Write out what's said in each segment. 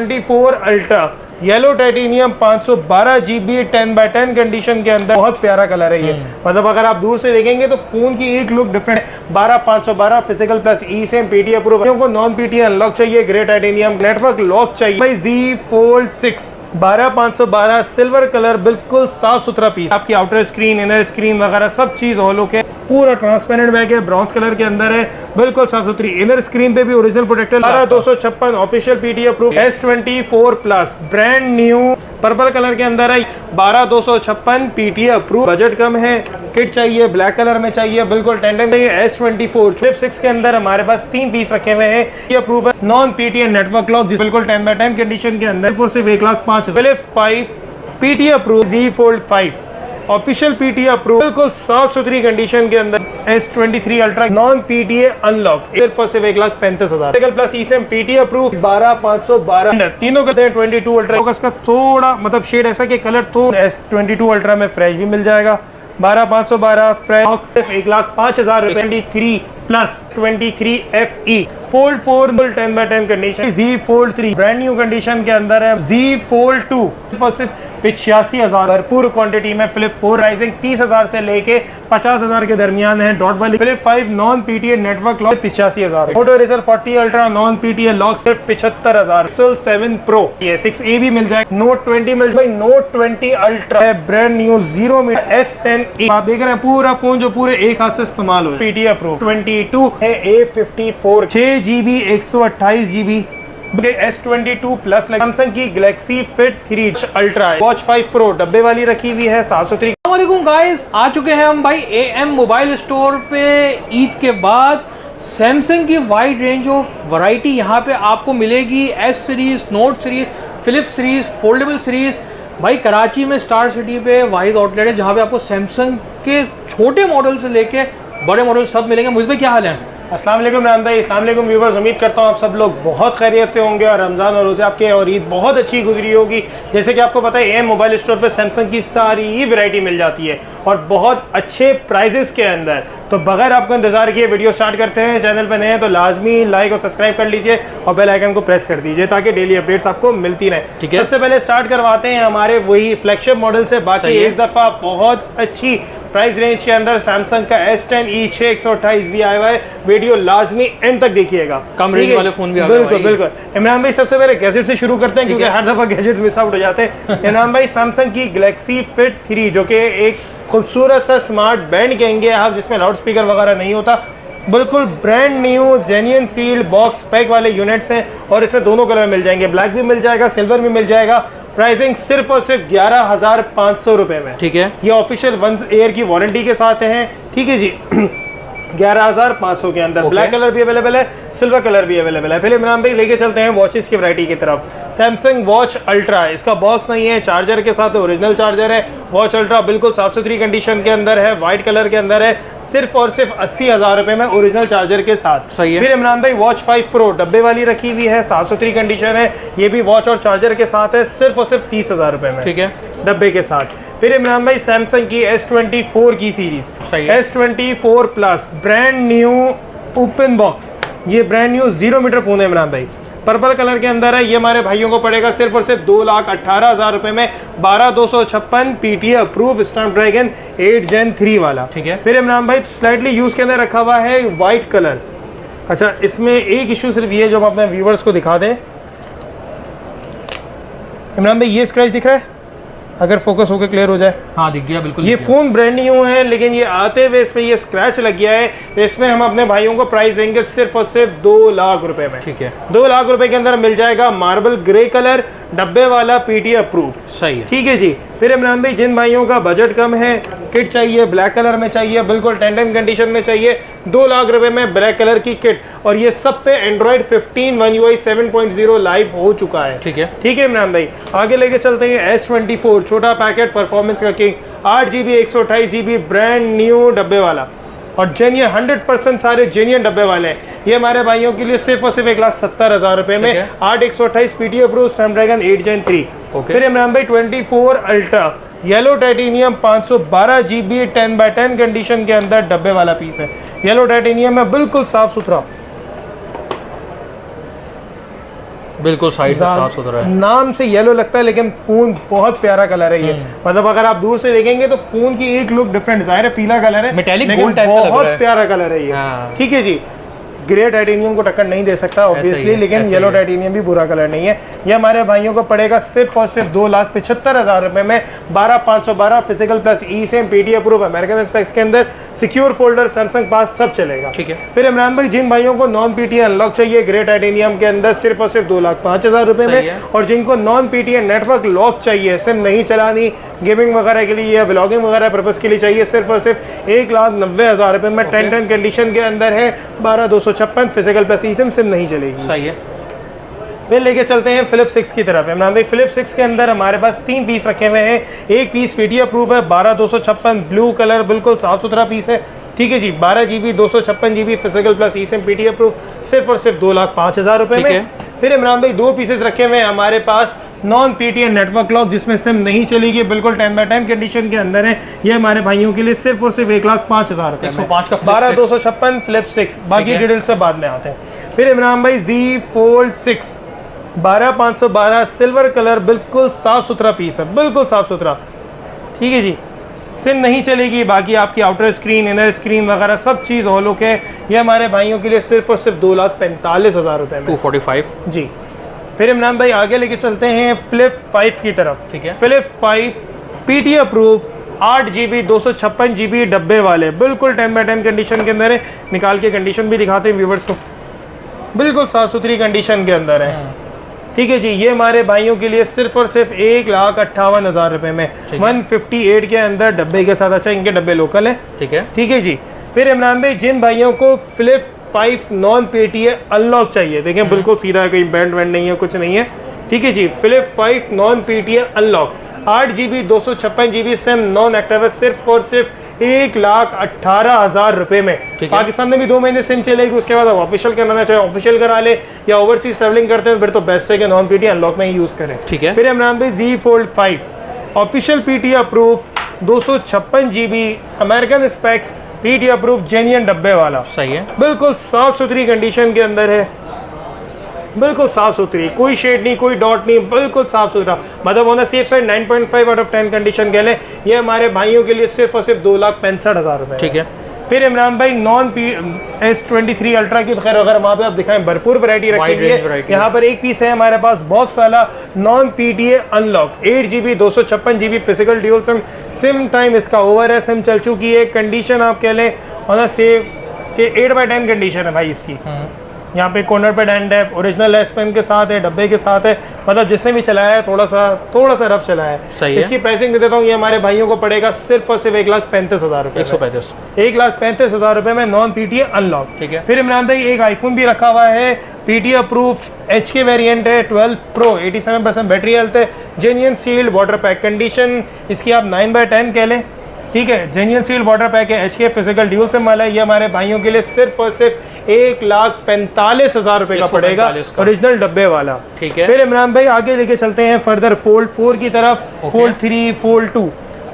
S24 ultra yellow titanium 512 GB 10x10 condition के अंदर, बहुत प्यारा कलर है ये। मतलब अगर आप दूर से देखेंगे तो फोन की एक लुक डिफरेंट है। 12512 physical plus e sim PT approve को नॉन पीटी अनलॉक चाहिए, ग्रे टाइटेनियम नेटवर्क लॉक चाहिए भाई। Z Fold 6 12512 सिल्वर कलर, बिल्कुल साफ सुथरा पीस। आपकी आउटर स्क्रीन, इनर स्क्रीन वगैरह सब चीज हॉलो के, पूरा ट्रांसपेरेंट बैग है, ब्राउन्स कलर के अंदर है, बिल्कुल साफ सुथरी। इनर स्क्रीन पे भी original protector 12256 official PT approve. S24 plus brand new purple colour के अंदर है, 12256 पीटी अप्रूव। बजट कम है, किट चाहिए, ब्लैक कलर में चाहिए, बिल्कुल टेंडन चाहिए। S24 फ्लिप 6 के अंदर हमारे पास 3 पीस रखे हुए हैं, ये अप्रूव है, नॉन पीटी नेटवर्क लॉक, बिल्कुल 10x10 कंडीशन के अंदर, सिर्फ 1,05,000। Flip 5 PT approve. Z Fold 5 official PT approve, बिल्कुल साफ सुथरी कंडीशन के अंदर। S23 ultra non PTA unlock, सिर्फ 1,35,000। Plus eSIM PT approve 12512। तीनों करते हैं 22 अल्ट्रा। इसका थोड़ा मतलब शेड ऐसा कि कलर तो S22 अल्ट्रा में फ्रेश भी मिल जाएगा। 12512 फ्रेश, 1,05,000 रुपए। 23 plus 23 FE Fold 4 10x10 condition. Z Fold 3 brand new condition के अंदर है। Z Fold 2 सिर्फ 85,000, भरपूर क्वांटिटी में। फ्लिप 4 राइजिंग 30,000 से लेके 50,000 के दरमियान है, डॉट वाली। Flip 5 non PTA network lock 85,000। Moto Razr 40 ultra non PTA lock सिर्फ 75,000। Pixel 7 Pro, ये 6A भी मिल जाएगा। Note 20 मिल जाएगा। Note 20 अल्ट्रा है, ब्रांड न्यू 0 में। S10e आप देख रहे हैं, पूरा फोन जो पूरे एक हाथ से इस्तेमाल हो, पीटीए अप्रूव। 22 है A54 6GB 128GB। S22 plus Samsung की Galaxy fit 3 ultra, watch 5 pro डब्बे वाली रखी हुई है, साफ सुथरी। अस्सलामुअलैकुम गाइस, आ चुके हैं हम भाई AM मोबाइल स्टोर पे ईद के बाद। सैमसंग की वाइड रेंज ऑफ वैरायटी यहाँ पे आपको मिलेगी। S series, note series, flip series, foldable series. भाई कराची में स्टार सिटी पे वाहिद आउटलेट है जहाँ पे आपको सैमसंग के छोटे मॉडल से लेके बड़े मॉडल सब मिलेंगे। मुझे क्या हाल है? अस्सलाम वालेकुम राम भाई, अस्सलाम वालेकुम व्यूवर्स। उम्मीद करता हूँ आप सब लोग बहुत खैरियत से होंगे और रमज़ान और रोज़े आपके और ईद बहुत अच्छी गुजरी होगी। जैसे कि आपको पता है AM मोबाइल स्टोर पे सैमसंग की सारी वैरायटी मिल जाती है और बहुत अच्छे प्राइजेस के अंदर। तो बगैर आपको इंतजार किए वीडियो स्टार्ट करते हैं। चैनल पर नए हैं तो लाजमी लाइक और सब्सक्राइब कर लीजिए और बेल आइकन को प्रेस कर दीजिए ताकि डेली अपडेट्स आपको मिलती रहे। ठीक है, सबसे पहले स्टार्ट करवाते हैं हमारे वही फ्लैगशिप मॉडल से। बाकी इस दफ़ा बहुत अच्छी प्राइस रेंज के अंदर सैमसंग का S10e 6/128 भी आया हुआ है। वीडियो लाजमी एंड तक देखिएगा, कम रेंज वाले फोन भी आ गए। बिल्कुल बिल्कुल। इमरान भाई सबसे पहले गैजेट से शुरू करते हैं क्योंकि हर दफा गैजेट्स मिस आउट हो जाते हैं। इमरान भाई सैमसंग की गैलेक्सी फिट 3 जो कि एक खूबसूरत सा स्मार्ट बैंड कहेंगे आप, जिसमें लाउड स्पीकर वगैरह नहीं होता, बिल्कुल brand new genuine sealed box pack वाले यूनिट्स हैं और इसमें दोनों कलर मिल जाएंगे, ब्लैक भी मिल जाएगा, सिल्वर भी मिल जाएगा। प्राइसिंग सिर्फ और सिर्फ 11,500 रुपए में। ठीक है, ये ऑफिशियल 1 ईयर की वारंटी के साथ हैं। ठीक है जी 11,500 के अंदर। ब्लैक कलर भी अवेलेबल है, सिल्वर कलर भी अवेलेबल है। फिर इमरान भाई लेके चलते हैं वॉचेस की वैरायटी की तरफ। सैमसंग वॉच अल्ट्रा, इसका बॉक्स नहीं है, चार्जर के साथ ओरिजिनल चार्जर है। वॉच अल्ट्रा बिल्कुल साफ सुथरी कंडीशन के अंदर है, व्हाइट कलर के अंदर है, सिर्फ और सिर्फ 80,000 रुपए में ओरिजिनल चार्जर के साथ। सही है। फिर इमरान भाई वॉच 5 प्रो डब्बे वाली रखी हुई है, साफ सुथरी कंडीशन है, ये भी वॉच और चार्जर के साथ है, सिर्फ और सिर्फ 30,000 रुपए में। ठीक है, डब्बे के साथ। फिर इमरान भाई सैमसंग की S24 की series, S24 plus brand new open box, ये ब्रांड न्यू 0 मीटर फोन है इमरान भाई, पर्पल कलर के अंदर है। ये हमारे भाइयों को पड़ेगा सिर्फ और सिर्फ 2,18,000 रुपए में। 12256 पीटीए अप्रूव स्नैपड्रैगन 8 Gen 3 वाला। ठीक है। फिर इमरान भाई स्लाइटली यूज के अंदर रखा हुआ है व्हाइट कलर। अच्छा, इसमें एक इशू सिर्फ ये जो हम अपने व्यूवर्स को दिखा दें। इमरान भाई ये स्क्रैच दिख रहा है, अगर फोकस होकर क्लियर हो जाए। हाँ दिख गया, बिल्कुल। ये फोन ब्रांड न्यू है लेकिन ये आते हुए इस पे ये स्क्रैच लग गया है। तो इसमें हम अपने भाइयों को प्राइस देंगे सिर्फ और सिर्फ 2 लाख रुपए में। ठीक है, 2 लाख रुपए के अंदर मिल जाएगा मार्बल ग्रे कलर डब्बे वाला पीटी अप्रूव। सही है। ठीक है जी। फिर इमरान भाई जिन भाइयों का बजट कम है, किट चाहिए, ब्लैक कलर में चाहिए, बिल्कुल टेंडन कंडीशन में चाहिए, 2 लाख रुपए में ब्लैक कलर की किट। और ये सब पे एंड्रॉइड 15 One UI 7.0 लाइव हो चुका है। ठीक है। ठीक है इमरान भाई, आगे लेके चलते हैं S24 छोटा पैकेट परफॉर्मेंस का king, 8GB 128GB brand new डब्बे वाला और जेन्युइन 100% सारे जेन्युइन डब्बे वाले हैं। ये हमारे भाइयों के लिए सिर्फ और सिर्फ 1,70,000 रुपए में। 8 128 पीटी अप्रूव स्नैपड्रैगन 8 Gen 3। फिर इमरान भाई 24 ultra yellow titanium 512GB 10x10 condition के अंदर डब्बे वाला पीस है। येलो टाइटेनियम में बिल्कुल साफ सुथरा, बिल्कुल साइड से साफ सुथरा है। नाम से येलो लगता है लेकिन फोन बहुत प्यारा कलर है ये। मतलब अगर आप दूर से देखेंगे तो फोन की एक लुक डिफरेंट, जाहिर है पीला कलर है, मेटालिक गोल्ड टाइप का लग रहा है, बहुत प्यारा कलर है ये। ठीक है जी, ग्रे टाइटेनियम को टक्कर नहीं दे सकता ऑब्वियसली, लेकिन येलो टाइटेनियम भी बुरा कलर नहीं है। ये हमारे भाइयों को पड़ेगा सिर्फ और सिर्फ 2,75,000 रुपए में। 12,512 physical plus e sim PT approve American specs के अंदर, सिक्योर फोल्डर, सैमसंग पास सब चलेगा। ठीक है। फिर इमरान भाई जिन भाइयों को नॉन पीटीए अनलॉक चाहिए ग्रे टाइटेनियम के अंदर सिर्फ और सिर्फ 2,05,000 रुपए में, और जिनको नॉन पीटीए नेटवर्क लॉक चाहिए, सिम नहीं चलानी, गेमिंग वगैरह के लिए या ब्लॉगिंग वगैरह पर्पस के लिए चाहिए, सिर्फ और सिर्फ 1,90,000 रुपए में 10-10 कंडीशन के अंदर है। 12,256 फिजिकल प्लस ई सिम नहीं चलेगी। सही है। फिर लेके चलते हैं फिलिप 6 की तरफ। इमरान भाई फिलिप 6 के अंदर हमारे पास 3 पीस रखे हुए हैं। एक पीस पीटीए अप्रूव है 12,256 ब्लू कलर, बिल्कुल साफ सुथरा पीस है। ठीक है जी, 12 GB 256 GB physical plus e sim PTA approve, सिर्फ और सिर्फ 2,05,000 रुपए में। फिर इमरान भाई 2 पीसेस रखे हुए हैं हमारे पास नॉन पीटीए नेटवर्क लॉक, जिसमें सिम नहीं चलेगी, बिल्कुल 10x10 कंडीशन के अंदर है। ये हमारे भाइयों के लिए सिर्फ और सिर्फ 1,05,000 रुपए में। 12,256 फिलिप 6। बाकी डिटेल्स पे बाद में आते हैं। फिर इमरान भाई Z Fold 6 12,512 सिल्वर कलर, बिल्कुल साफ सुथरा पीस है, बिल्कुल साफ सुथरा। ठीक है जी, सिम नहीं चलेगी, बाकी आपकी आउटर स्क्रीन, इनर स्क्रीन वगैरह सब चीज़ ऑल ओके है। ये हमारे भाइयों के लिए सिर्फ और सिर्फ 2,45,000 रुपए में। 245 जी। फिर इमरान भाई आगे लेके चलते हैं फ्लिप 5 की तरफ। ठीक है। Flip 5 PTA approve 8 GB 256 GB डब्बे वाले, बिल्कुल 10x10 कंडीशन के अंदर है। निकाल के कंडीशन भी दिखाते हैं व्यूवर्स को, बिल्कुल साफ सुथरी कंडीशन के अंदर है। ठीक है जी, ये हमारे भाइयों के लिए सिर्फ और सिर्फ 1,58,000 रुपए में 158 के अंदर डब्बे के साथ। अच्छा, इनके डब्बे लोकल है। ठीक है। ठीक है जी। फिर इमरान भाई जिन भाइयों को फ्लिप 5 नॉन पीटीए अनलॉक चाहिए, देखें बिल्कुल सीधा है, कहीं बैंड वैंड नहीं है, कुछ नहीं है। ठीक है जी, flip 5 non PTA unlock 8 GB 256 GB sim non active है, सिर्फ और सिर्फ 1,18,000 रुपए में। पाकिस्तान में भी 2 महीने सिम चलेगी, उसके बाद आप ऑफिशियल कराना चाहे ऑफिशियल करा ले, या ओवरसीज ट्रैवलिंग करते हैं फिर तो बेस्ट है कि नॉन पीटीए अनलॉक में ही यूज करें। ठीक है। फिर इमरान भाई Z Fold 5 official PTA approve 256 GB American specs PTA approve genuine डब्बे वाला। सही है। बिल्कुल साफ सुथरी कंडीशन के अंदर है, बिल्कुल साफ सुथरी, कोई शेड नहीं, कोई डॉट नहीं, बिल्कुल साफ सुथरा। मतलब on safe side 9.5 out of 10 condition के लिए ये हमारे भाइयों के लिए सिर्फ और सिर्फ 2,65,000 रुपए। ठीक है। फिर इमरान भाई नॉन S23 अल्ट्रा की तो खैर अगर वहाँ पे आप दिखाएं भरपूर वैरायटी रखी हुई है। यहाँ पर एक पीस है हमारे पास बॉक्स वाला non PTA unlock 8 GB 256 GB physical dual SIM time इसका ओवर है, सिम चल चुकी है। कंडीशन आप कह लें ऑन सेव के 8/10 कंडीशन है भाई इसकी। यहाँ पे कॉर्नर पे डेंट है, ओरिजिनल एस पेन के साथ है, डब्बे के साथ है। मतलब जिसने भी चलाया है थोड़ा सा रफ चलाया है। सही है। इसकी प्राइसिंग दे देता हूँ, ये हमारे भाइयों को पड़ेगा सिर्फ और सिर्फ 1,35,000 रुपए। 1,35,000 रुपए में नॉन पीटीए अनलॉक। ठीक है। फिर इमरान भाई एक आईफोन भी रखा हुआ है, पीटीए अप्रूव HK वेरिएंट है, 12 Pro 87% बैटरी हेल्थ है, genuine sealed water pack condition, इसकी आप 9/10 कह लें। ठीक है, जेन्युइन सील्ड वाटर पैक है, HK फिजिकल ड्यूल सिम वाला है। ये हमारे भाइयों के लिए सिर्फ और सिर्फ 1,45,000 रुपए का पड़ेगा, ओरिजिनल डब्बे वाला। ठीक है। फिर इमरान भाई आगे लेके चलते हैं फर्दर फोल्ड 4 की तरफ। Fold 3, fold 2,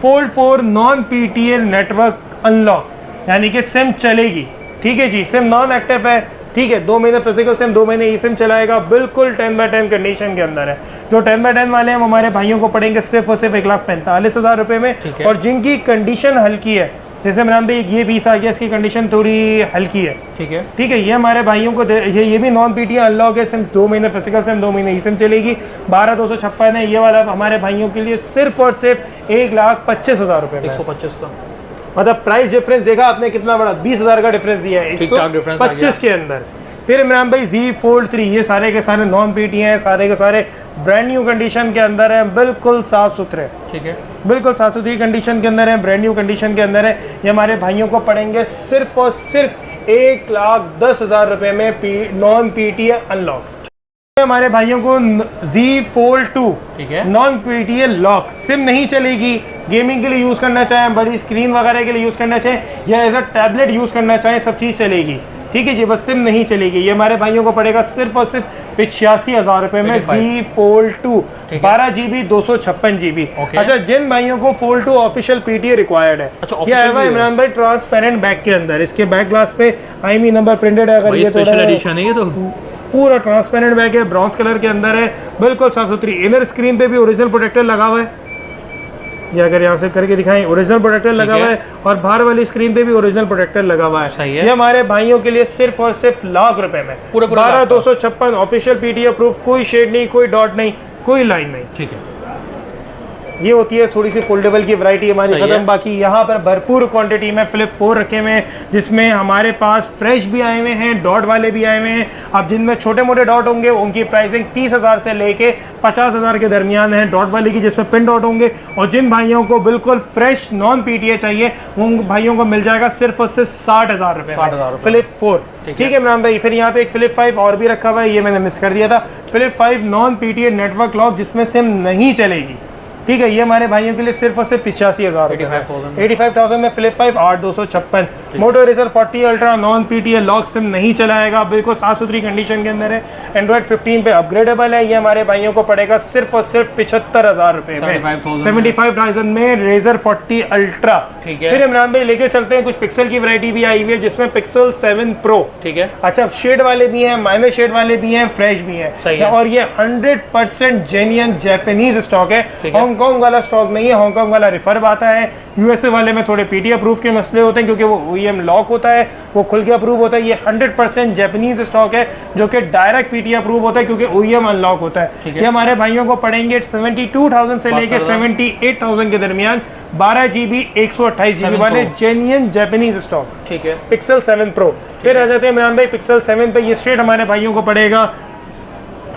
fold 4 non PTA network unlock, यानी कि सिम चलेगी। ठीक है जी, सिम नॉन एक्टिव है। ठीक है, 2 महीने फिजिकल सिम, 2 महीने ई सिम चलाएगा, बिल्कुल 10/10 कंडीशन के अंदर है। जो 10/10 वाले हैं वो हमारे भाइयों को पड़ेंगे सिर्फ और सिर्फ 1,45,000 रुपए में। और जिनकी कंडीशन हल्की है, जैसे इमरान भाई ये पीस आ गया, इसकी कंडीशन थोड़ी हल्की है। ठीक है। ठीक है, ये हमारे भाइयों को ये भी नॉन पीटीए अनलॉक है, सिम 2 महीने फिजिकल सिम, 2 महीने ई सिम चलेगी। 12,256 है। ये वाला हमारे भाइयों के लिए सिर्फ और सिर्फ 1,25,000 रुपए। 125 का मतलब प्राइस डिफरेंस देखा आपने कितना बड़ा, 20,000 का डिफरेंस दिया है 125 के अंदर। फिर इमरान भाई Z Fold 3, ये सारे के सारे नॉन पीटीए हैं, सारे के सारे ब्रांड न्यू कंडीशन के अंदर है, बिल्कुल साफ सुथरे। ठीक है, बिल्कुल साफ सुथरी कंडीशन के अंदर है, ब्रांड न्यू कंडीशन के अंदर है। ये हमारे भाइयों को पड़ेंगे सिर्फ और सिर्फ 1,10,000 रुपए में नॉन पीटीए अनलॉक। हमारे भाइयों को Z Fold 2, ठीक है, नॉन पीटीए लॉक, सिम नहीं चलेगी, गेमिंग के लिए यूज करना चाहें, बड़ी स्क्रीन वगैरह के लिए यूज करना चाहें, या एज अ टैबलेट यूज करना चाहें, सब चीज चलेगी। ठीक है जी, बस सिम नहीं चलेगी। ये हमारे भाइयों को पड़ेगा सिर्फ और सिर्फ 85,000 रुपए में Z Fold 2 12 GB 256 GB। अच्छा, जिन भाइयों को Fold 2 ऑफिशियल पीटीए रिक्वायर्ड है, ये आएगा इमरान भाई ट्रांसपेरेंट बैक के अंदर, इसके बैक ग्लास पे IMEI नंबर प्रिंटेड है। अगर ये स्पेशल एडिशन है, ये तो पूरा ट्रांसपेरेंट बैक है, ब्राउन्स कलर के अंदर है, बिल्कुल साफ सुथरी। इनर स्क्रीन पे भी ओरिजिनल प्रोटेक्टर लगा हुआ है, ये अगर यहाँ से करके दिखाएं, ओरिजिनल प्रोटेक्टर लगा हुआ है, और बाहर वाली स्क्रीन पे भी ओरिजिनल प्रोटेक्टर लगा हुआ है। ये हमारे भाइयों के लिए सिर्फ और सिर्फ लाख रुपए में 12,256 ऑफिशियल पीटीए प्रूफ, कोई शेड नहीं, कोई डॉट नहीं, कोई लाइन नहीं। ठीक है, ये होती है थोड़ी सी फोल्डेबल की वैरायटी हमारी खत्म। बाकी यहाँ पर भरपूर क्वांटिटी में फ्लिप 4 रखे हुए हैं, जिसमें हमारे पास फ्रेश भी आए हुए हैं, डॉट वाले भी आए हुए हैं। अब जिनमें छोटे मोटे डॉट होंगे उनकी प्राइसिंग 30,000 से लेके 50,000 के दरमियान है, डॉट वाले की जिसमें पिन डॉट होंगे। और जिन भाइयों को बिल्कुल फ्रेश नॉन पीटीए चाहिए उन भाइयों को मिल जाएगा सिर्फ और सिर्फ 60,000 रुपए फ्लिप 4। ठीक है इमरान भाई, फिर यहाँ पे एक फ्लिप 5 और भी रखा हुआ है, ये मैंने मिस कर दिया था। Flip 5 non PTA network lock जिसमें सिम नहीं चलेगी। ठीक है, ये हमारे भाइयों के लिए सिर्फ और सिर्फ 85,000 85,000 में flip 5 8,256। Moto Razr 40 ultra non PTA lock SIM नहीं चलाएगा, बिल्कुल साफ सुथरी कंडीशन के अंदर है, एंड्रॉइड 15 पे अपग्रेडेबल है। ये हमारे भाइयों को पड़ेगा सिर्फ और सिर्फ 75,000 रुपए में, 75,000 में रेजर 40 अल्ट्रा। फिर इमरान भाई लेके चलते हैं, कुछ पिक्सल की वैरायटी भी आई हुई है जिसमें पिक्सल 7 प्रो। ठीक है, अच्छा शेड वाले भी हैं, माइनर शेड वाले भी हैं, फ्रेश भी हैं, और ये 100% जेन्युइन जापानीज स्टॉक है, हांगकांग वाला स्टॉक नहीं है। हांगकांग वाला रिफर्ब आता है, यूएसए वाले में थोड़े पीटी अप्रूव के मसले होते हैं क्योंकि वो ओईएम लॉक होता है, वो खुल के अप्रूव होता है। ये 100% जापानीज स्टॉक है जो कि डायरेक्ट पीटी अप्रूव होता है क्योंकि ओईएम अनलॉक होता है। ये हमारे भाइयों को पड़ेंगे 72,000 से लेके 78,000 के दरमियान, 12 GB 128 GB वाले जेन्युइन जापानीज स्टॉक। ठीक है, पिक्सल 7 प्रो। फिर आ जाते हैं इमरान भाई पिक्सल 7 पे, ये स्ट्रेट हमारे भाइयों को पड़ेगा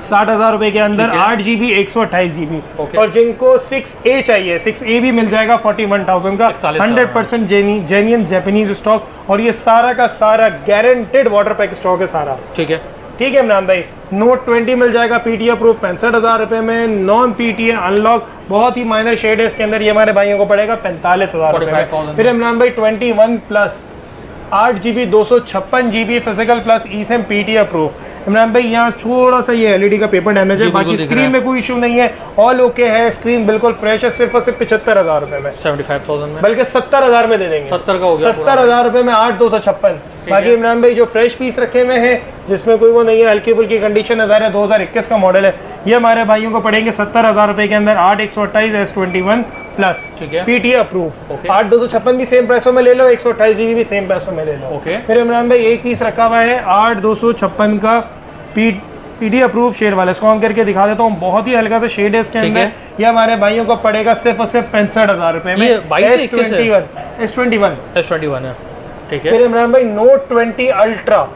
60,000 रुपए के अंदर, 8 GB 128 GB। और जिनको 6A चाहिए 6A भी मिल जाएगा 41,000 का, 100% जेन्युइन जापानीज स्टॉक, और ये सारा का सारा गारंटेड वाटर पैक स्टॉक है सारा। ठीक है, ठीक है इमरान भाई। नोट 20 मिल जाएगा पीटीए प्रूफ 65,000 रुपए में, नॉन पीटीए अनलॉक, बहुत ही माइनर शेड है इसके अंदर, ये हमारे भाइयों को पड़ेगा 45,000 रुपए में। फिर इमरान भाई 21 plus 8 GB 256 GB physical plus e sim PTA proof. Imran भाई यहाँ थोड़ा सा ये एलईडी का पेपर डैमेज है, बाकी स्क्रीन में कोई इशू नहीं है, ऑल ओके है, स्क्रीन बिल्कुल फ्रेश है, सिर्फ और सिर्फ 75,000 रुपए में, 75,000 में, बल्कि 70,000 में दे देंगे। 70 का हो गया, 70,000 रुपए में 8,256। बाकी इमरान भाई जो फ्रेश पीस रखे हुए हैं जिसमें कोई वो नहीं है, हल्की फुल्की कंडीशन है, 2021 का मॉडल है, ये हमारे भाइयों को पड़ेंगे 70,000 रुपए के अंदर, 8/128 S21 प्लस पीटीए अप्रूव। 8,256 भी सेम पैसों में ले लो, 128 GB भी सेम पैसों में ले लो। फिर इमरान भाई एक पीस रखा हुआ है 8,256 का पीडी अप्रूव शेड वाला, इसको ऑन करके दिखा देता हूँ, बहुत ही हल्का सा शेड है इसके अंदर। ये हमारे भाइयों को पड़ेगा सिर्फ और सिर्फ 65,000 रुपए में, S21 है। ठीक है, फिर इमरान भाई note 20 ultra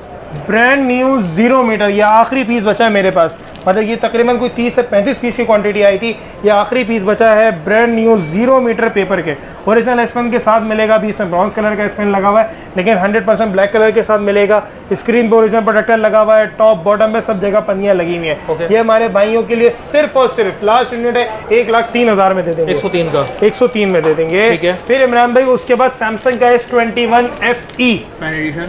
brand new 0 metre, ये आखिरी पीस बचा है मेरे पास, मतलब ये तकरीबन कोई 30 से 35 पीस की क्वांटिटी आई थी, ये आखिरी पीस बचा है। ब्रांड न्यू 0 मीटर पेपर के, ओरिजिनल एस पेन के साथ मिलेगा, अभी इसमें ब्राउन्स कलर का एस पेन लगा हुआ है, लेकिन 100% ब्लैक कलर के साथ मिलेगा। स्क्रीन पर ओरिजिनल प्रोटेक्टर लगा हुआ है, टॉप बॉटम में सब जगह पन्नियां लगी हुई है। ये हमारे भाइयों के लिए सिर्फ और सिर्फ लास्ट यूनिट है 1,03,000 में दे देंगे, 103 का 103 में दे देंगे। फिर इमरान भाई उसके बाद सैमसंग का S21 FE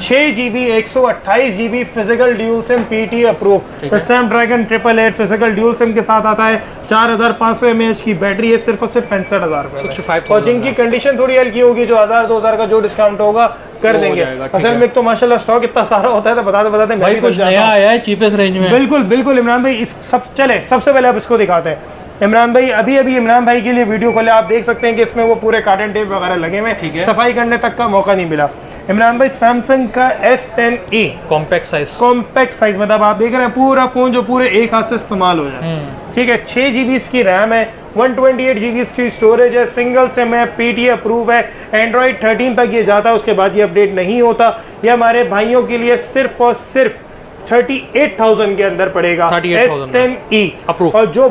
6 GB 128 GB physical dual SIM PT approve, Snapdragon 888 physical dual SIM के साथ आता है, 4,500 mAh की बैटरी है, सिर्फ और सिर्फ 65,000 रुपए। और जिनकी कंडीशन थोड़ी हल्की होगी, जो 1,000-2,000 का जो डिस्काउंट होगा कर देंगे। असल में तो माशाल्लाह स्टॉक इतना सारा होता है, तो बताते भाई कुछ नया आया है चीपेस्ट रेंज में। बिल्कुल इमरान भाई, इस सब चले सबसे पहले आप इसको दिखाते हैं। इमरान भाई अभी इमरान भाई के लिए वीडियो खोले, आप देख सकते हैं कि इसमें वो पूरे कार्टन टेप वगैरह लगे हुए हैं, सफाई करने तक का मौका नहीं मिला। इमरान भाई सैमसंग का S10e कॉम्पैक्ट साइज, मतलब आप देख रहे हैं पूरा फोन जो पूरे एक हाथ से इस्तेमाल हो जाए। ठीक है, 6 GB की रैम है, 128 GB की स्टोरेज है, सिंगल सिम है, पीटीए अप्रूव है, एंड्रॉइड 13 तक ये जाता है, उसके बाद ये अपडेट नहीं होता। ये हमारे भाइयों के लिए सिर्फ और सिर्फ 38,000 के अंदर पड़ेगा S10e अप्रूव, और जो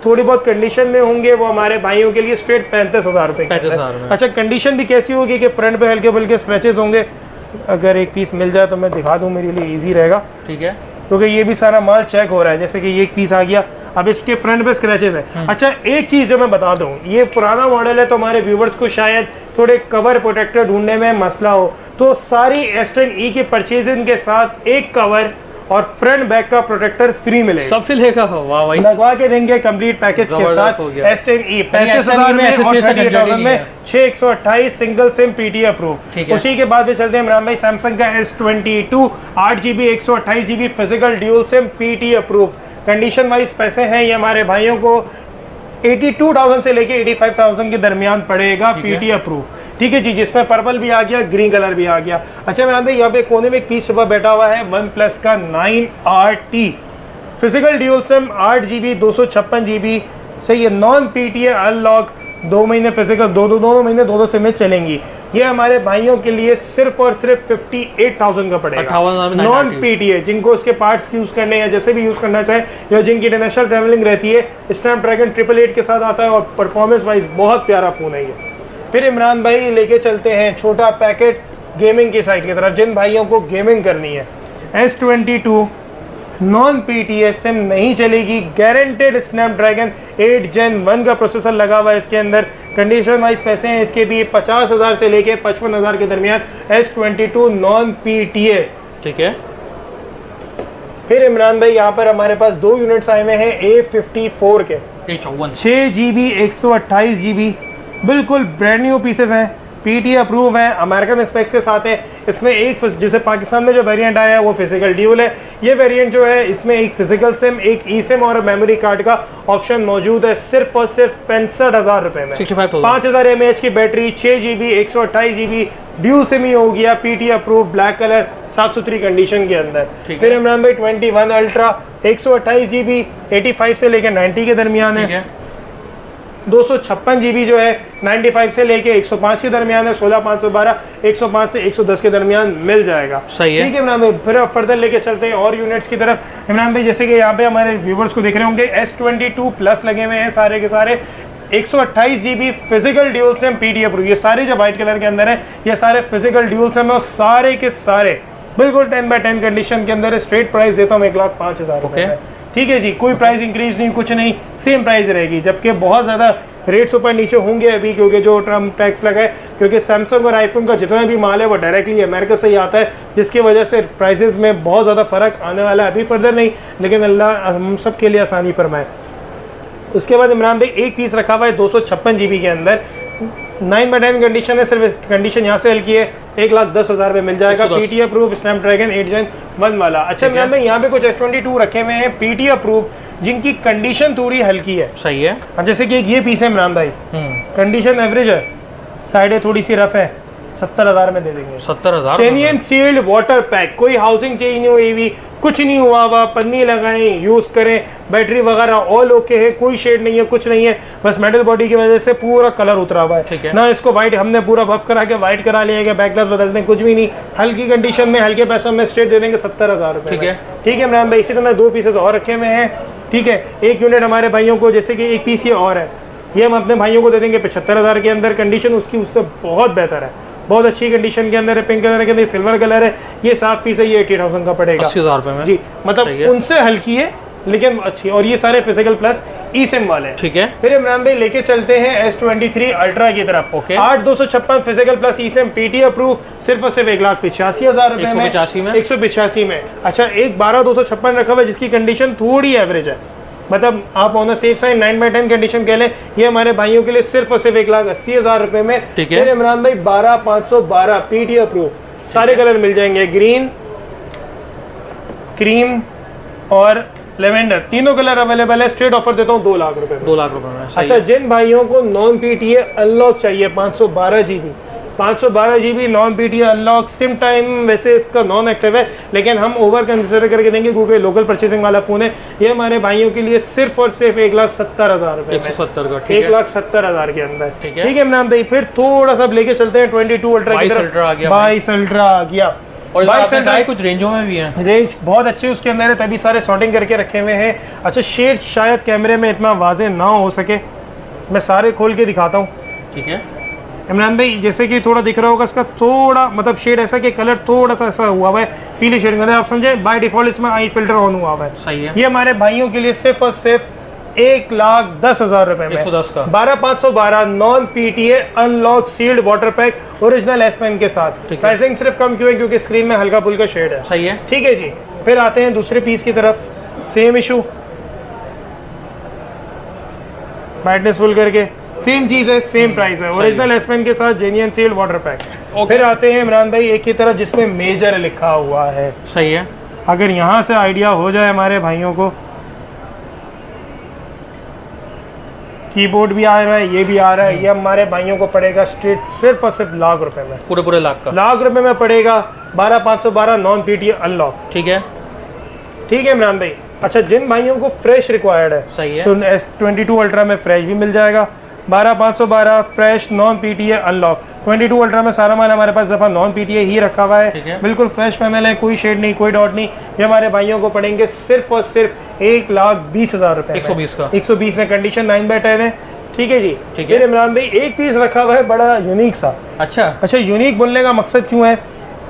थोड़ी बहुत कंडीशन में होंगे वो हमारे भाइयों के लिए स्ट्रेट 35,000 रुपए। अच्छा, कंडीशन भी कैसी होगी कि फ्रंट पे हल्के फुल्के स्क्रैचेस होंगे, अगर एक पीस मिल जाए तो मैं दिखा दूं, मेरे लिए इजी रहेगा। ठीक है, क्योंकि ये भी सारा माल चेक हो रहा है, जैसे कि ये एक पीस आ गया, अब इसके फ्रंट पे स्क्रैचेस है। अच्छा, एक चीज़ जो मैं बता दूं, ये पुराना मॉडल है तो हमारे व्यूवर्स को शायद थोड़े कवर प्रोटेक्टर ढूंढने में मसला हो, तो सारी S10e की परचेजिंग के साथ एक कवर और फ्रंट बैक का प्रोटेक्टर फ्री मिलेगा, सब मिलेगा। वाह भाई, लगवा के देंगे कंप्लीट पैकेज के साथ। S10e 35,000 में और 38,000 में 6128 सिंगल सिम PT अप्रूव। उसी के बाद भी चलते हैं इमरान भाई सैमसंग का S22 8GB 128GB physical dual SIM PT approve. Condition wise पैसे हैं ये हमारे भाइयों को 82,000 से लेके 85,000 के दरमियान पड़ेगा PT अप्रूव। ठीक है जी, जिसमें पर्पल भी आ गया, ग्रीन कलर भी आ गया। अच्छा इमरान भाई यहाँ पे कोने में एक पीस छुपा बैठा हुआ है OnePlus का 9RT physical dual SIM 8GB 256GB से ये नॉन PTA अनलॉक 2 महीने फिजिकल, दोनों महीने दो सिमें चलेंगी। ये हमारे भाइयों के लिए सिर्फ और सिर्फ 58,000 का पड़ेगा नॉन PTA, जिनको उसके पार्ट्स यूज करने या जैसे भी यूज करना चाहे, या जिनकी इंटरनेशनल ट्रैवलिंग रहती है। स्नैपड्रैगन 888 के साथ आता है और परफॉर्मेंस वाइज बहुत प्यारा फोन है ये। फिर इमरान भाई लेके चलते हैं छोटा पैकेट गेमिंग की साइड की तरफ, जिन भाइयों को गेमिंग करनी है। S22 नॉन PTA सिम नहीं चलेगी, गारंटेड स्नैपड्रैगन 8 Gen 1 का प्रोसेसर लगा हुआ है इसके अंदर। कंडीशन वाइज पैसे हैं इसके भी 50,000 से लेके 55,000 के दरमियान S22 नॉन PTA। ठीक है। फिर इमरान भाई यहाँ पर हमारे पास 2 यूनिट्स आए हुए हैं A54 के 6GB 128GB, बिल्कुल ब्रांड न्यू पीसेस हैं, PT अप्रूव है, अमेरिकन स्पेक्स के साथ है। इसमें एक जैसे पाकिस्तान में जो वेरिएंट आया है वो फिजिकल ड्यूल है, ये वेरिएंट जो है इसमें एक फिजिकल सिम, एक ई सिम और मेमोरी कार्ड का ऑप्शन मौजूद है, सिर्फ और सिर्फ 65,000 रुपए में। 5000 mAh की battery, 6GB 128GB dual SIM ही हो गया, PT अप्रूव, ब्लैक कलर, साफ सुथरी कंडीशन के अंदर। फिर इमरान भाई 21 अल्ट्रा 128GB 85 से लेकर 90 के दरमियान है। 256GB जो है 95 से लेके 105 के दरमियान है। 16,512 105 से 110 के दरमियान मिल जाएगा। सही है। ठीक है इमरान भाई, फिर अब फर्दर लेके चलते हैं और यूनिट्स की तरफ। इमरान भाई जैसे कि यहाँ पे हमारे व्यूवर्स को दिख रहे होंगे S22 प्लस लगे हुए हैं सारे के सारे, 128GB physical dual SIM PT approve. ये सारे जो व्हाइट कलर के अंदर है ये सारे फिजिकल ड्यूल सिम और सारे के सारे बिल्कुल 10/10 कंडीशन के अंदर है। स्ट्रेट प्राइस देता हूँ 1,05,000 रुपये। ठीक है जी, कोई प्राइस इंक्रीज नहीं, कुछ नहीं, सेम प्राइस रहेगी। जबकि बहुत ज़्यादा रेट्स ऊपर नीचे होंगे अभी, क्योंकि जो ट्रम्प टैक्स लगा है, क्योंकि सैमसंग और आईफोन का जितना भी माल है वो डायरेक्टली अमेरिका से ही आता है, जिसकी वजह से प्राइसेस में बहुत ज़्यादा फ़र्क आने वाला है। अभी फर्दर नहीं, लेकिन अल्लाह हम सब के लिए आसानी फरमाए। उसके बाद इमरान भाई एक पीस रखा हुआ है 256GB के अंदर, 9/10 कंडीशन है, सिर्फ कंडीशन यहाँ से हल की है, 1,10,000 में मिल जाएगा। PT अप्रूव स्नैपड्रैगन 8 Gen 1 वाला। अच्छा इमरान भाई यहाँ पे कुछ S22 रखे हुए हैं PT अप्रूव, जिनकी कंडीशन थोड़ी हल्की है। सही है। अब जैसे कि ये पीस है इमरान भाई, कंडीशन एवरेज है, साइडें थोड़ी सी रफ है, 70,000 में दे देंगे। 70,000। चेनियन सील्ड वाटर पैक, कोई हाउसिंग चेंज नहीं हुई हुई, कुछ नहीं हुआ हुआ, पन्नी लगाएं, यूज करें, बैटरी वगैरह ऑल ओके है, कोई शेड नहीं है, कुछ नहीं है, बस मेटल बॉडी की वजह से पूरा कलर उतरा हुआ है ना। इसको व्हाइट हमने पूरा बफ करा के व्हाइट करा लिया गया, बैक ग्लास बदल दें, कुछ भी नहीं, हल्की कंडीशन में हल्के पैसों में स्ट्रेट दे देंगे 70,000 रुपये। ठीक है इमरान भाई, इसी तरह 2 पीसेस और रखे हुए हैं। ठीक है, एक यूनिट हमारे भाइयों को, जैसे कि एक पीस ये और है, ये हम अपने भाइयों को दे देंगे 75,000 के अंदर। कंडीशन उसकी उससे बहुत बेहतर है, बहुत अच्छी कंडीशन के अंदर है, पिंक कलर के अंदर, सिल्वर कलर है, ये साफ पीस है, ये 80,000 का पड़ेगा, 80,000 रुपए में जी। मतलब उनसे हल्की है लेकिन अच्छी, और ये सारे फिजिकल प्लस ई सिम वाले हैं। ठीक है। फिर इमरान भाई लेके चलते हैं S23 अल्ट्रा की तरफ। 8,256 physical plus e SIM PT approve, सिर्फ और सिर्फ 1,85,000 रुपए में, 185 में। अच्छा एक 12,256 रखा हुआ है, जिसकी कंडीशन थोड़ी एवरेज है, मतलब आप on the safe side 9/10 condition कह लें। ये हमारे भाइयों के लिए सिर्फ और सिर्फ 1,80,000 रुपए में। फिर इमरान भाई 12,512 PT अप्रूव, सारे कलर मिल जाएंगे, ग्रीन, क्रीम और लेवेंडर, तीनों कलर अवेलेबल है। स्ट्रेट ऑफर देता हूँ 2 लाख रुपए में। 2 लाख रुपए में। अच्छा जिन भाइयों को नॉन PTA अनलॉक चाहिए 512GB non PTA unlock, SIM time वैसे इसका नॉन एक्टिव है, लेकिन हम ओवर कंसिडर करके देंगे क्योंकि लोकल परचेसिंग वाला फोन है। ये हमारे भाइयों के लिए सिर्फ और सिर्फ 1,70,000 रुपए, 1,70,000 के अंदर। ठीक है इमरान भाई, फिर थोड़ा सा लेके चलते हैं 22 अल्ट्रा की तरफ। 22 अल्ट्रा आ गया, और कुछ रेंजों में भी है, रेंज बहुत अच्छी उसके अंदर है, तभी सारे सॉर्टिंग करके रखे हुए हैं। अच्छा शेड शायद कैमरे में इतना वाजे ना हो सके, मैं सारे खोल के दिखाता हूँ। ठीक है इमरान भाई, जैसे कि थोड़ा दिख रहा होगा इसका थोड़ा मतलब शेड ऐसा कि कलर थोड़ा सा ऐसा हुआ हुआ है, पीली शेड में, आप समझे, बाय डिफॉल्ट इसमें आई फिल्टर ऑन हुआ हुआ है। सही है। ये हमारे भाइयों के लिए सिर्फ और सिर्फ 1,10,000 रुपए में। 110 का 12,512 non PTA unlock sealed water pack original S pen के साथ। प्राइसिंग सिर्फ कम क्यों है? क्योंकि स्क्रीन में हल्का फुल्का शेड है। सही है, ठीक है जी। फिर आते हैं दूसरे पीस की तरफ, सेम इशू, ब्राइटनेस फुल करके सेम चीज है, सेम प्राइस है, ओरिजिनल एस पेन के साथ, जेन्युइन सील्ड वाटर पैक। फिर आते हैं इमरान भाई एक की तरफ जिसमें मेजर लिखा हुआ है। सही है, अगर यहाँ से आइडिया हो जाए हमारे भाइयों को, कीबोर्ड भी आ रहा है, ये भी आ रहा है, ये हमारे भाइयों को पड़ेगा स्ट्रेट सिर्फ और सिर्फ लाख रुपए में, पूरे लाख का, लाख रुपए में पड़ेगा। 12,512 नॉन पीटीए अनलॉक। ठीक है, ठीक है इमरान भाई। अच्छा, जिन भाइयों को फ्रेश रिक्वायर्ड है, सही है, तो S22 अल्ट्रा में फ्रेश भी मिल जाएगा। 12,512 fresh non PTA unlock. 22 ultra में सारा माल हमारे पास दफा नॉन पीटीए ही रखा हुआ है, बिल्कुल फ्रेश पैनल है, कोई शेड नहीं, कोई डॉट नहीं। ये हमारे भाइयों को पड़ेंगे सिर्फ और सिर्फ 1,20,000 रुपए। 120 का, 120 में, कंडीशन 9/10 है। ठीक है जी। ठीक है। फिर इमरान भाई एक पीस रखा हुआ है बड़ा यूनिक सा। अच्छा, यूनिक बोलने का मकसद क्यों है?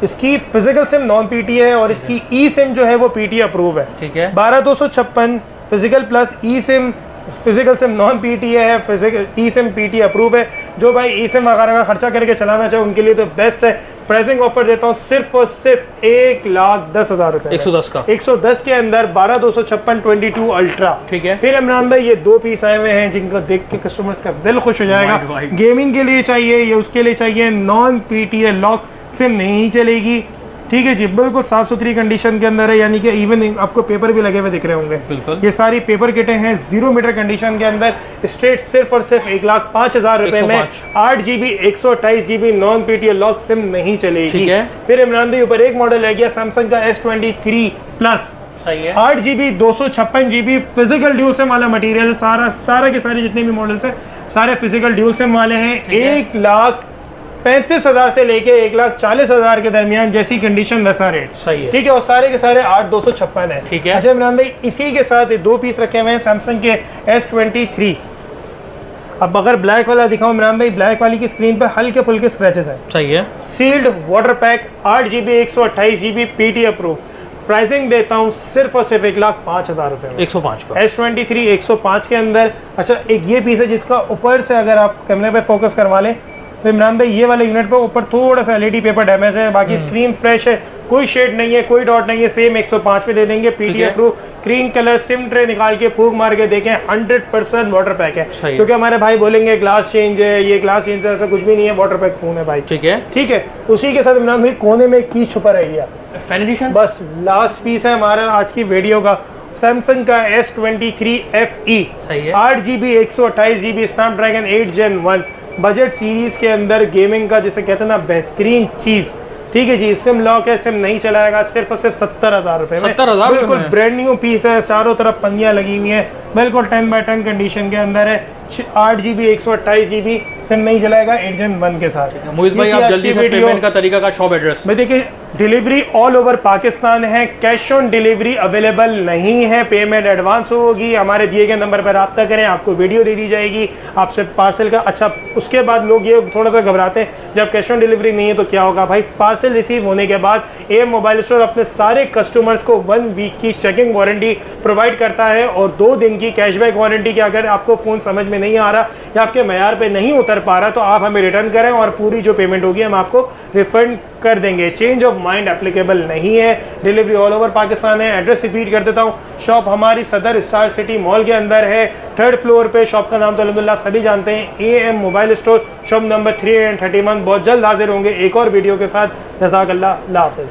इसकी फिजिकल सिम नॉन पीटीए है और इसकी ई सिम जो है वो पीटीए अप्रूव है। ठीक है। 12,256 physical plus e sim, physical sim non PTA है, physical e sim PTA approve है। जो भाई ई सिम वगैरह का खर्चा करके चलाना चाहे उनके लिए तो बेस्ट है। प्राइसिंग ऑफर देता हूँ सिर्फ और सिर्फ 1,10,000 रुपए। 110 का, 110 के अंदर 12,256 22 अल्ट्रा। ठीक है। फिर इमरान भाई ये दो पीस आए हुए हैं जिनको देख के कस्टमर्स का दिल खुश हो जाएगा। गेमिंग के लिए चाहिए, ये उसके लिए चाहिए, नॉन पीटीए लॉक सिम नहीं चलेगी। ठीक है जी, बिल्कुल साफ सुथरी कंडीशन के अंदर है, यानी कि इवन आपको पेपर भी लगे हुए दिख रहे होंगे। बिल्कुल, ये सारी पेपर किटें हैं 0 मीटर कंडीशन के अंदर, स्ट्रेट सिर्फ और सिर्फ 1,05,000 रुपए में 8GB 128GB non PTA lock SIM नहीं चलेगी। ठीक है। फिर इमरान भाई ऊपर एक मॉडल है गया सैमसंग का S23 प्लस। सही है, 8GB 256GB physical dual SIM वाला मटेरियल, सारा के सारे जितने भी मॉडल्स हैं सारे फिजिकल ड्यूल सिम वाले हैं। 1,35,000 से लेके 1,40,000 के दरमियान, जैसी कंडीशन वैसा रेट। सही है, ठीक है। और सारे के सारे 8,256 है। ठीक है। अच्छा इमरान भाई इसी के साथ दो पीस रखे हुए हैं सैमसंग के S23। अब अगर ब्लैक वाला दिखाऊं इमरान भाई, ब्लैक वाली की स्क्रीन पे हल्के फुल्के स्क्रैचेस हैं। सही है, sealed water pack 8GB 128GB PT approve. Pricing देता हूँ सिर्फ और सिर्फ 1,05,000 रुपए में। 105 का S23 105 के अंदर। अच्छा, एक ये पीस है जिसका ऊपर से अगर आप कैमरे पे फोकस करवा लें तो इमरान भाई ये वाले यूनिट पे ऊपर थोड़ा सा LED पेपर डैमेज है, बाकी स्क्रीन फ्रेश है, कोई शेड नहीं है, कोई डॉट नहीं है, सेम 105 पे दे देंगे। PT approve, cream colour, SIM tray निकाल के फूक मार के देखें 100% वाटर पैक है। क्योंकि हमारे भाई बोलेंगे ग्लास चेंज है, ये ग्लास चेंज है, ऐसा कुछ भी नहीं है, वाटर पैक फोन है भाई। ठीक है, ठीक है। उसी के साथ इमरान भाई कोने में एक पीस छुपा रहेगी, फैन एडिशन। बस लास्ट पीस है हमारा आज की वीडियो का, सैमसंग का S23 FE। सही है, 8GB 128GB Snapdragon 8 Gen 1 budget series के अंदर गेमिंग का जिसे कहते हैं ना बेहतरीन चीज। ठीक है जी। सिम लॉक है, सिम नहीं चलाएगा, सिर्फ और सिर्फ 70,000 रुपए में। 70,000 बिल्कुल ब्रांड न्यू पीस है, चारों तरफ पन्नियां लगी हुई हैं, बिल्कुल 10/10 कंडीशन के अंदर है। 8GB 128GB सिम नहीं चलाएगा 8 Gen 1 के साथ। मोहित भाई आप जल्दी से पेमेंट का तरीका का शॉप एड्रेस। मैं देखिए डिलीवरी ऑल ओवर पाकिस्तान है, कैश ऑन डिलीवरी अवेलेबल नहीं है, पेमेंट एडवांस होगी। हमारे दिए गए नंबर पर रब्ता करें, आपको वीडियो दे दी जाएगी आपसे पार्सल का। अच्छा, उसके बाद लोग ये थोड़ा सा घबराते हैं जब कैश ऑन डिलीवरी नहीं है तो क्या होगा भाई। पार्सल रिसीव होने के बाद AM मोबाइल स्टोर अपने सारे कस्टमर्स को 1 वीक की चेकिंग वारंटी प्रोवाइड करता है और 2 दिन की कैशबैक वारंटी की। अगर आपको फ़ोन समझ में नहीं आ रहा या आपके मैयार पे नहीं उतर पा रहा तो आप हमें रिटर्न करें और पूरी जो पेमेंट होगी हम आपको रिफंड कर देंगे। चेंज ऑफ माइंड एप्लीकेबल नहीं है। डिलीवरी ऑल ओवर पाकिस्तान है। एड्रेस रिपीट कर देता हूँ, शॉप हमारी सदर स्टार सिटी मॉल के अंदर है, 3rd फ्लोर पे। शॉप का नाम तो अल्हम्दुलिल्लाह आप सभी जानते हैं, AM mobile store, shop number 331। बहुत जल्द हाजिर होंगे एक और वीडियो के साथ। जज़ाकल्लाह, अल्लाह हाफ़िज़।